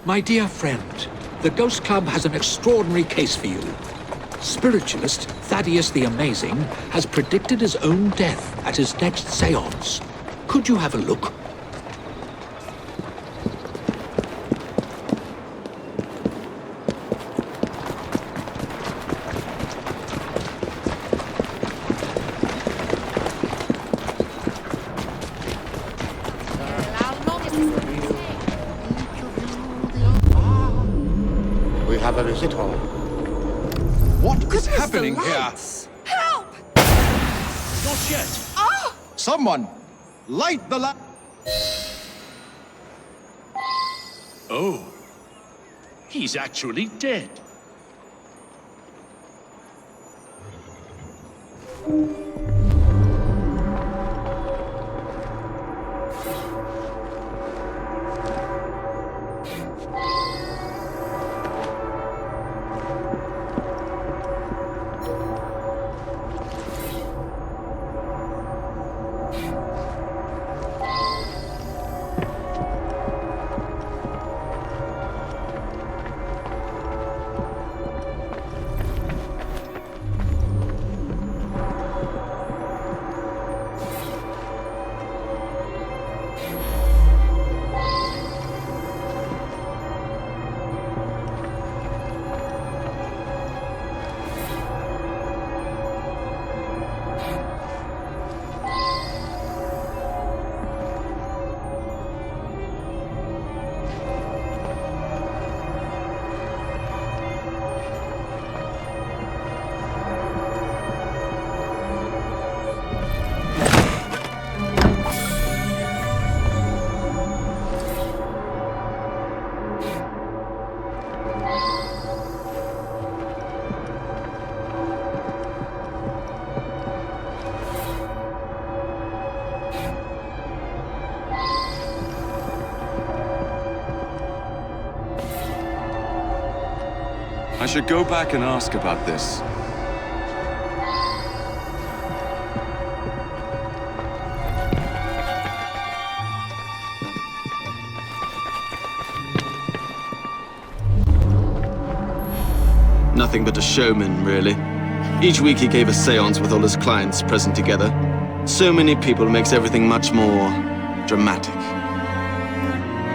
My dear friend, the Ghost Club has an extraordinary case for you. Spiritualist Thaddeus the Amazing has predicted his own death at his next seance. Could you have a look? We have a visitor. What is happening here? Help! Not yet. Someone, light the lamp. Oh. He's actually dead. I should go back and ask about this. Nothing but a showman, really. Each week he gave a seance with all his clients present together. So many people makes everything much more dramatic.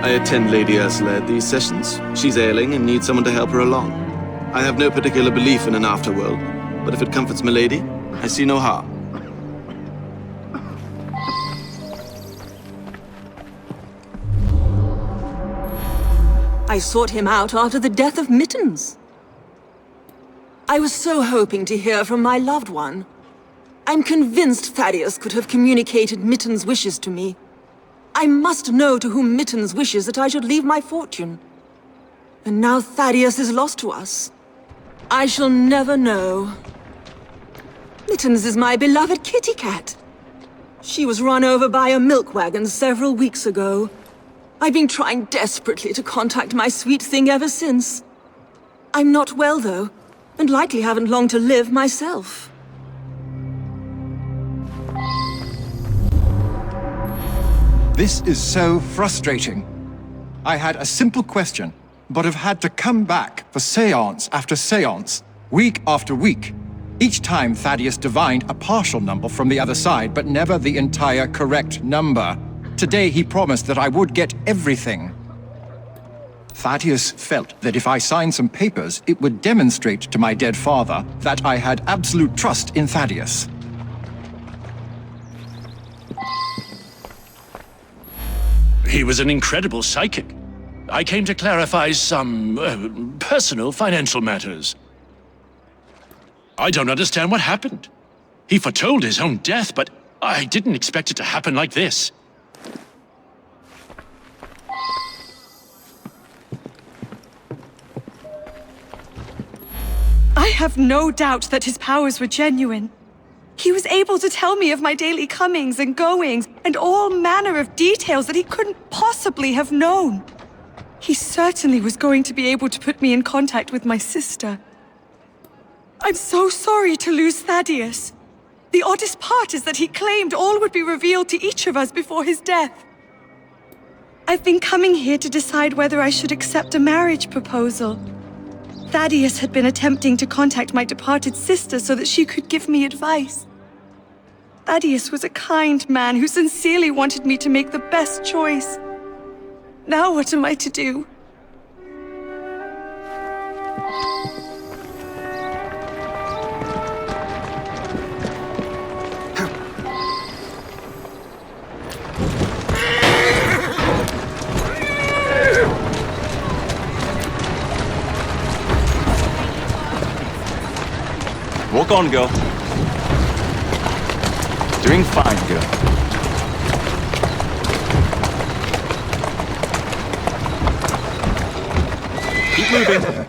I attend Lady Ursula at these sessions. She's ailing and needs someone to help her along. I have no particular belief in an afterworld, but if it comforts Milady, I see no harm. I sought him out after the death of Mittens. I was so hoping to hear from my loved one. I'm convinced Thaddeus could have communicated Mittens' wishes to me. I must know to whom Mittens wishes that I should leave my fortune. And now Thaddeus is lost to us. I shall never know. Mittens is my beloved kitty cat. She was run over by a milk wagon several weeks ago. I've been trying desperately to contact my sweet thing ever since. I'm not well, though, and likely haven't long to live myself. This is so frustrating. I had a simple question, but have had to come back for seance after seance, week after week. Each time Thaddeus divined a partial number from the other side, but never the entire correct number. Today he promised that I would get everything. Thaddeus felt that if I signed some papers, it would demonstrate to my dead father that I had absolute trust in Thaddeus. He was an incredible psychic. I came to clarify some personal financial matters. I don't understand what happened. He foretold his own death, but I didn't expect it to happen like this. I have no doubt that his powers were genuine. He was able to tell me of my daily comings and goings, and all manner of details that he couldn't possibly have known. He certainly was going to be able to put me in contact with my sister. I'm so sorry to lose Thaddeus. The oddest part is that he claimed all would be revealed to each of us before his death. I've been coming here to decide whether I should accept a marriage proposal. Thaddeus had been attempting to contact my departed sister so that she could give me advice. Thaddeus was a kind man who sincerely wanted me to make the best choice. Now what am I to do? Walk on, girl. Doing fine, girl. Keep moving.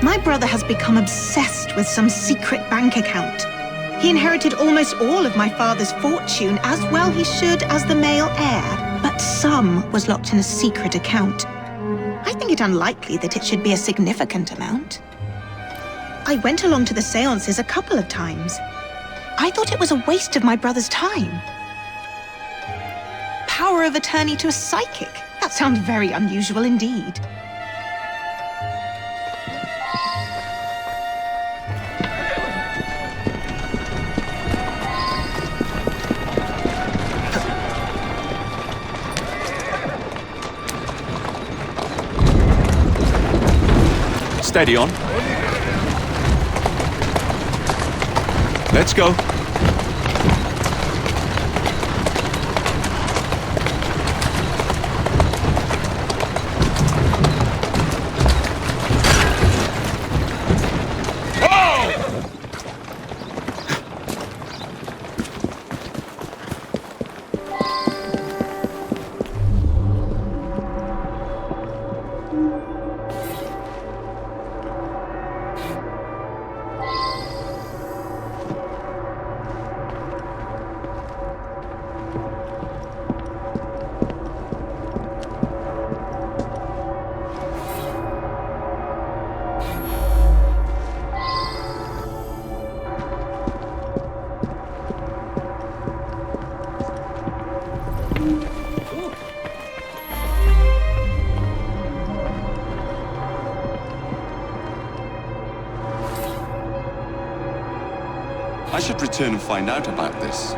My brother has become obsessed with some secret bank account. He inherited almost all of my father's fortune, as well he should as the male heir. But some was locked in a secret account. I think it unlikely that it should be a significant amount. I went along to the seances a couple of times. I thought it was a waste of my brother's time. Power of attorney to a psychic? That sounds very unusual indeed. Steady on. Let's go. I should return and find out about this.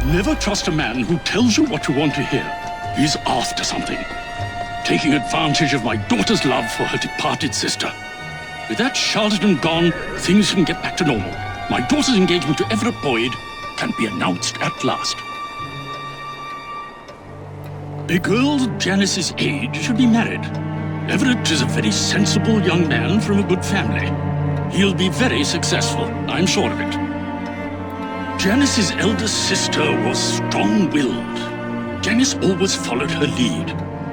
Never trust a man who tells you what you want to hear. He's after something. Taking advantage of my daughter's love for her departed sister. With that charlatan gone, things can get back to normal. My daughter's engagement to Everett Boyd can be announced at last. A girl Janice's age should be married. Everett is a very sensible young man from a good family. He'll be very successful, I'm sure of it. Janice's elder sister was strong-willed. Janice always followed her lead.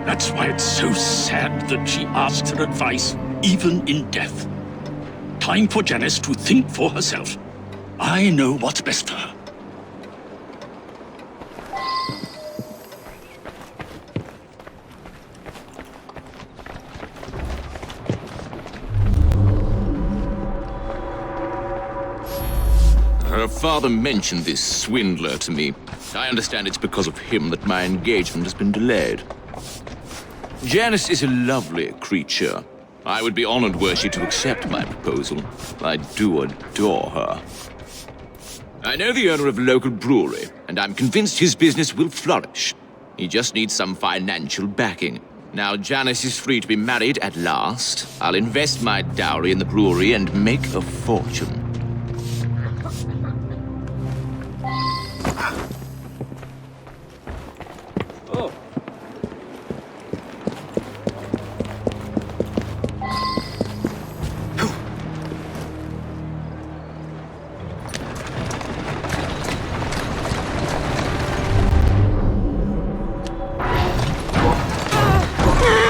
That's why it's so sad that she asks her advice, even in death. Time for Janice to think for herself. I know what's best for her. Her father mentioned this swindler to me. I understand it's because of him that my engagement has been delayed. Janice is a lovely creature. I would be honored were she to accept my proposal. I do adore her. I know the owner of a local brewery, and I'm convinced his business will flourish. He just needs some financial backing. Now Janice is free to be married at last. I'll invest my dowry in the brewery and make a fortune.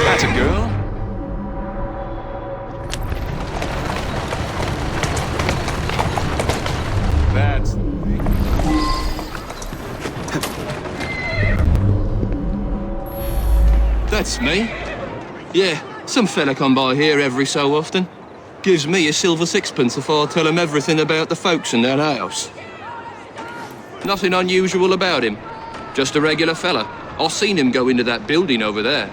That's a girl? That's... That's me. Yeah, some fella come by here every so often. Gives me a silver sixpence if I tell him everything about the folks in that house. Nothing unusual about him. Just a regular fella. I've seen him go into that building over there.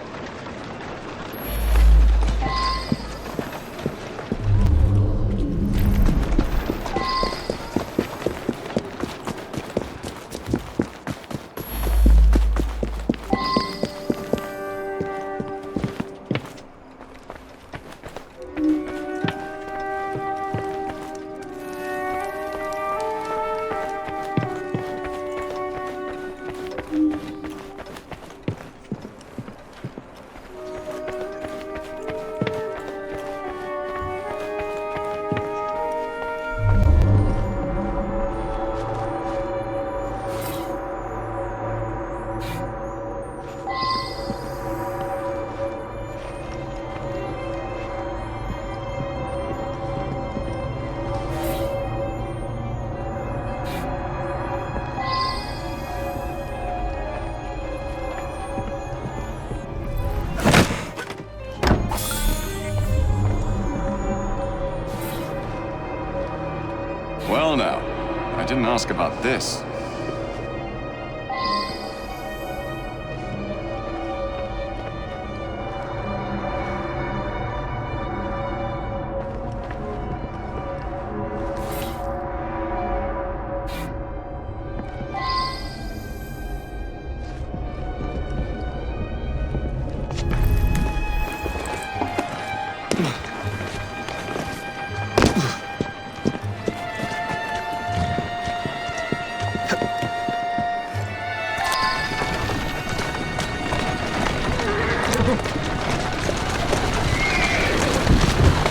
Well now, I didn't ask about this.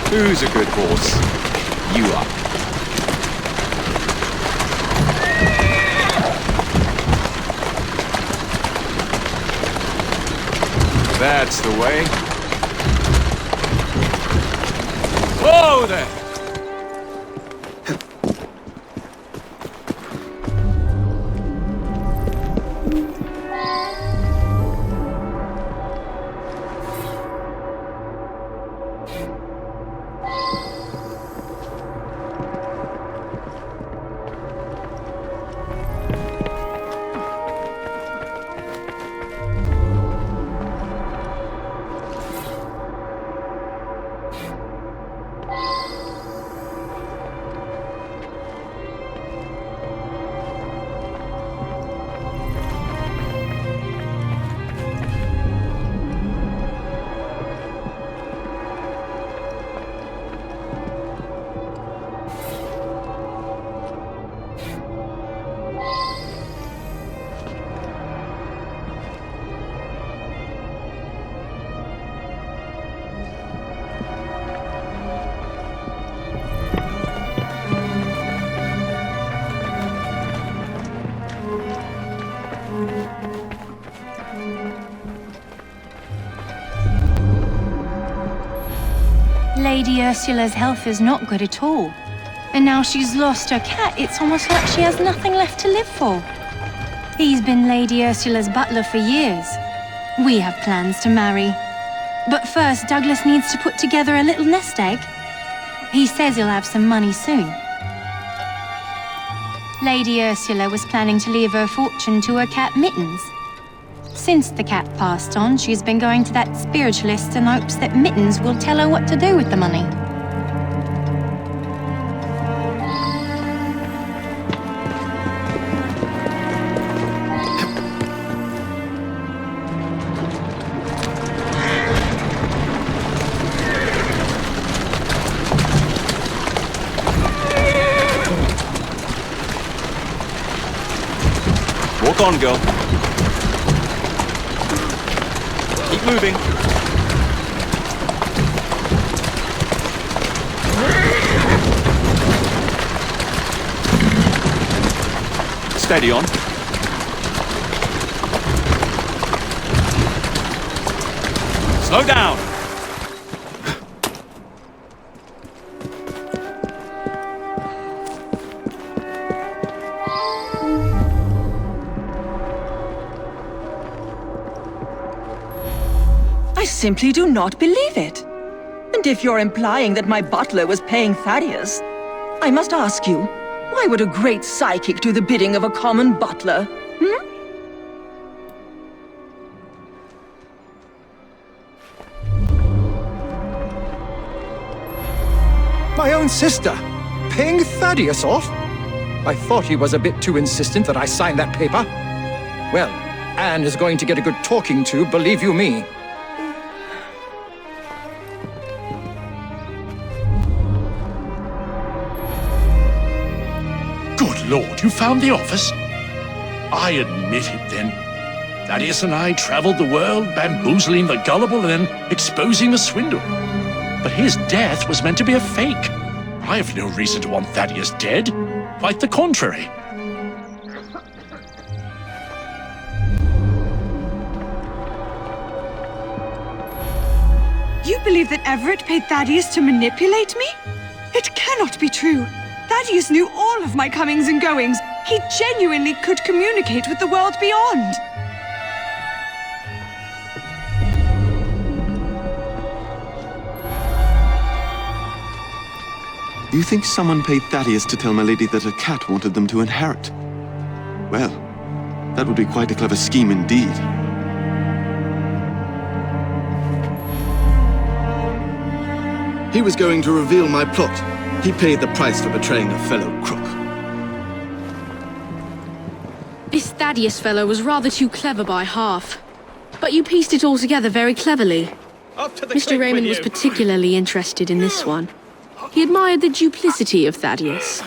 Who's a good horse? You are. That's the way. Whoa there! Lady Ursula's health is not good at all. And now she's lost her cat, it's almost like she has nothing left to live for. He's been Lady Ursula's butler for years. We have plans to marry. But first, Douglas needs to put together a little nest egg. He says he'll have some money soon. Lady Ursula was planning to leave her fortune to her cat Mittens. Since the cat passed on, she's been going to that spiritualist in hopes that Mittens will tell her what to do with the money. Walk on, girl. Keep moving. Steady on. Slow down. I simply do not believe it. And if you're implying that my butler was paying Thaddeus, I must ask you, why would a great psychic do the bidding of a common butler? My own sister, paying Thaddeus off? I thought he was a bit too insistent that I sign that paper. Well, Anne is going to get a good talking to, believe you me. Good Lord, you found the office? I admit it, then. Thaddeus and I traveled the world, bamboozling the gullible and then exposing the swindle. But his death was meant to be a fake. I have no reason to want Thaddeus dead. Quite the contrary. You believe that Everett paid Thaddeus to manipulate me? It cannot be true. Thaddeus knew all of my comings and goings. He genuinely could communicate with the world beyond. You think someone paid Thaddeus to tell my lady that a cat wanted them to inherit? Well, that would be quite a clever scheme indeed. He was going to reveal my plot. He paid the price for betraying a fellow crook. This Thaddeus fellow was rather too clever by half. But you pieced it all together very cleverly. Mr. Raymond was particularly interested in this one. He admired the duplicity of Thaddeus.